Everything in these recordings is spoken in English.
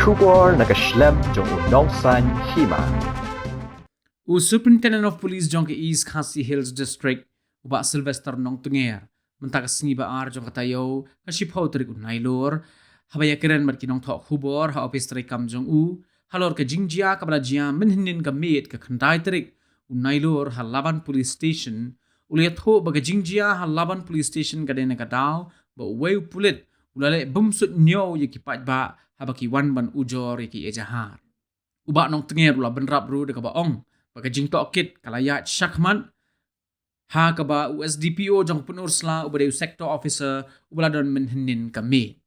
Shubor nakaslem jong unongsan Hima. Superintendent of Police jong East Khasi Hills District uba Sylvester Nong Tunger mentaka singiba ar jong katayo kasipau trik unailor habaya keren markinong thok hubor ha office trik kam jong halor ka jingjia kabla jia menhinin ka meet ka khandai trik unailor ha Laban Police Station uliat ho baga jingjia ha Laban Police Station kadena kadaw ba weu Pulit ulale Suidñiew yaki Paidbah habaki wan ban ujor yaki ejahar uba nong Tunger ula benrap ru de ka baong baga jingtok kit kalayat syakman ha kaba USDPO jong penursla ubade sector officer ubaladon menhinin kami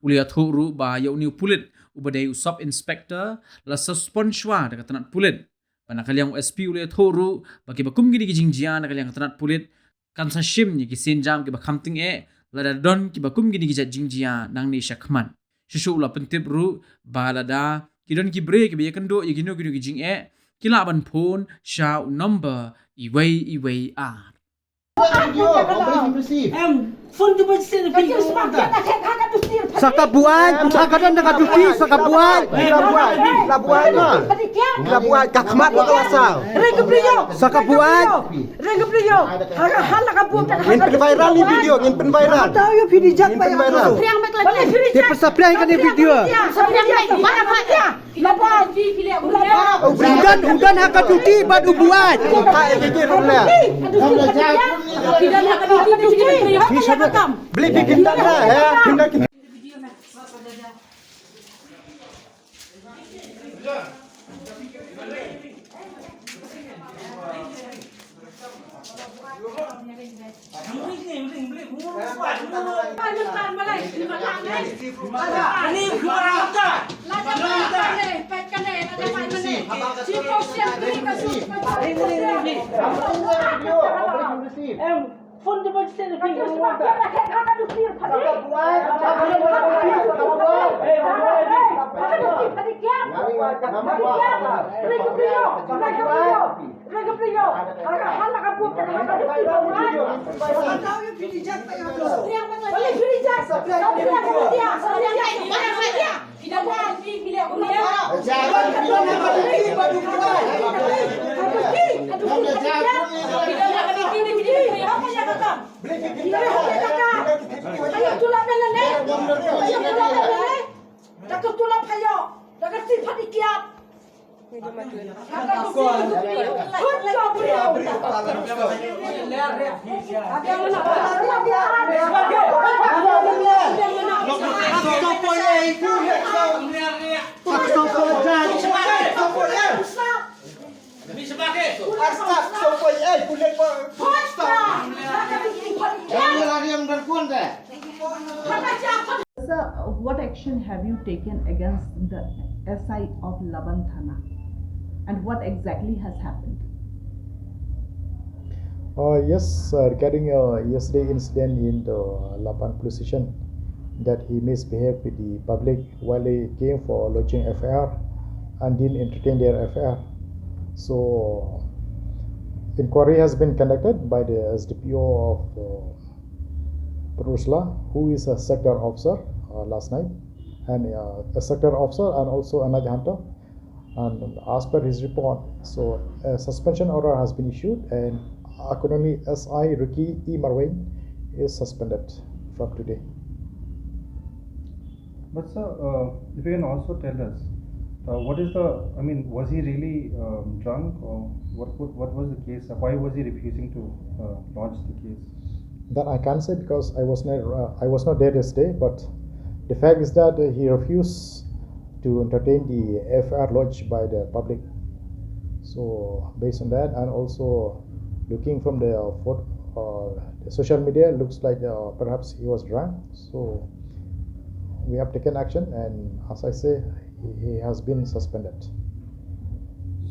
uliat huru ba yauniu Pulit ubade sub inspector la Sospon shwa dekat Tnad Pulit pada kaliang USP uliat huru bagi bakum gini kijingjian kaliang Tnad Pulit kan sashim ni kisenjam ki bakamting lada don ki bakum gini kijat jingjia nang ni syakman shishu ula pentip ru balada kidon ki break bi yakendo yagino gino kijing ki Laban pun sha number iway ar Sakabuan, sakadan nakaduti, sakabuan, labuan, kakmat waktu asal. Sakabuan, ngin viral ni video, ngin viral. Tahu yo video jak pa viral. Dia persaplah kan video. Udan hakaduti badu buat. Beli bikin tanda ya. Sir, what action have you taken against the SI of Laban Thana, and what exactly has happened? Yes, regarding yesterday incident in the Laban police station, that he misbehaved with the public while they came for lodging FIR and didn't entertain their FIR. So, inquiry has been conducted by the SDPO of Pulit, who is a sector officer last night, and a sector officer and also another hunter. And as per his report, so a suspension order has been issued, and accordingly SI Ricky Hima is suspended from today. But sir, if you can also tell us, what is the, I mean, was he really drunk, or what was the case? Why was he refusing to lodge the case? That I can't say because I was not there yesterday, but the fact is that he refused to entertain the FIR lodged by the public. So based on that, and also looking from the social media, looks like perhaps he was drunk. So we have taken action, and as I say, he has been suspended.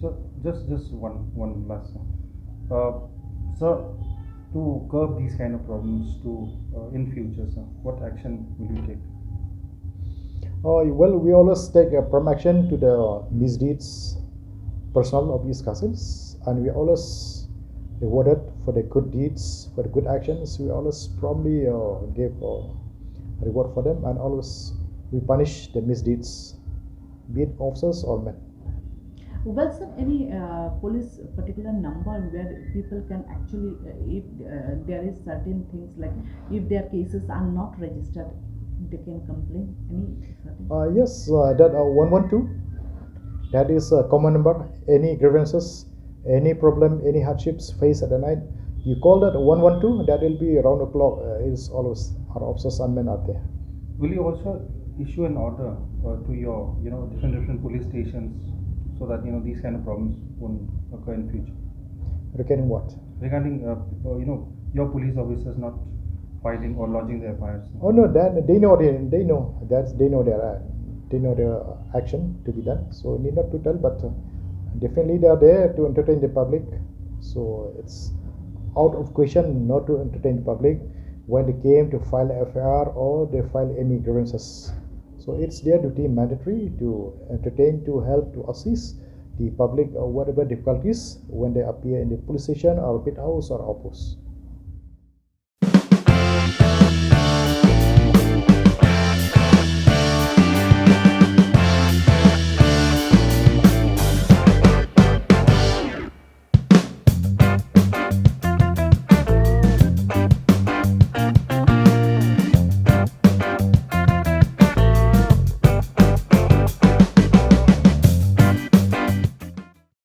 So just one last sir, to curb these kind of problems in future, sir, what action will you take? Well, we always take a firm action to the misdeeds personnel of these castles, and we always rewarded for the good deeds, for the good actions. We always promptly give reward for them, and always we punish the misdeeds be it officers or men. Well, sir, any police particular number where people can actually, if there is certain things like if their cases are not registered, they can complain? Any certain? Yes, that 112. That is a common number. Any grievances, any problem, any hardships faced at the night, you call that 112. That will be around the clock. Is always our officers and men are there. Will you also issue an order to your, different police stations so that, these kind of problems won't occur in future? Regarding what? Regarding, your police officers not filing or lodging their FIRs. Oh no, that they know their action to be done. So need not to tell, but definitely they are there to entertain the public. So it's out of question not to entertain the public when they came to file a FIR or they file any grievances. So it's their duty mandatory to entertain, to help, to assist the public or whatever difficulties when they appear in the police station or pit house or outpost.